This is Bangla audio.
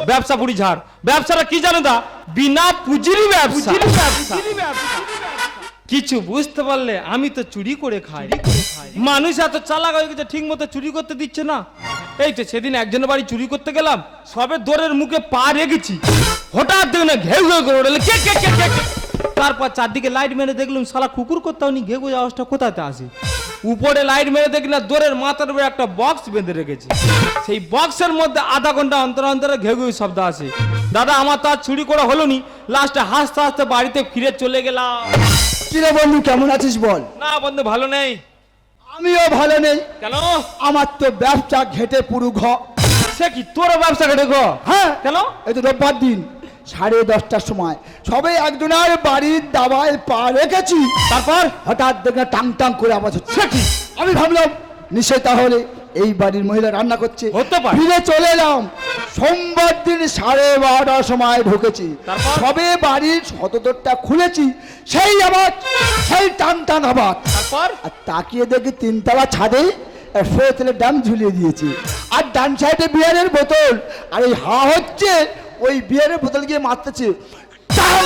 ব্যবসা পুরি ঝাড়। ব্যবসাটা কি জানো দা? বিনা পুঁজির ব্যবসা। কিছু বুঝতে পারলে আমি তো চুরি করে খাই। মানুষ এত চালাক হয়ে গেছে, ঠিক মতো চুরি করতে দিচ্ছে না। এই তো সেদিন একজনের বাড়ি চুরি করতে গেলাম, সবে দোরের মুখে পা রেখেছি, হঠাৎ দেখুন ঘেউ ঘেউ করে উঠলে কে কে কে কে কে। তারপর চারদিকে লাইট মেরে দেখলাম শালা কুকুর করতেও নি, ঘেউ ঘেউ আওয়াজটা কোথাতে আসে। উপরে লাইট মেরে দেখি না দোরের মাথার উপরে একটা বক্স বেঁধে রেখেছে। সেই বক্সের মধ্যে আধা ঘন্টা অন্তর অন্তরে ঘেউ ঘেউ শব্দ আসে। দাদা আমার তো আর চুরি করা হলো নি, লাস্টে হাসতে হাসতে বাড়িতে ফিরে চলে গেলাম। কিরে বন্ধু, কেমন আছিস বল? না বন্ধু ভালো নেই। আমিও ভালো নেই। কেন? আমার তো ব্যবসা ঘেটে পুরো সে কি তোর ব্যবসা কেটে গো? হ্যাঁ, কেন? এই তো রোববার দিন 10:30টার সময় সবে একজনের বাড়ির দাবায় পা রেখেছি, তারপর হঠাৎ দেখে টাং টাং করে আওয়াজ হচ্ছে। সে কি? আমি ভাবলাম নিশ্চয় তাহলে এই বাড়ির মহিলা রান্না করছে। হতে পারে। ফিরে চলে এলাম। সোমবার দিন 12:30টার সময় ঢুকেছি। তারপর? সবে বাড়ির সদরটা খুলেছি, সেই আওয়াজ, সেই টান টান আওয়াজ। তারপর? আর তাকিয়ে দেখি 3তলা ছাদে সয়ে তেলে ডাম ঝুলিয়ে দিয়েছি, আর ডান সাইডে বিয়ারের বোতল, আর এই হা হচ্ছে ওই বিয়ারের বোতল গিয়ে মারতেছে টান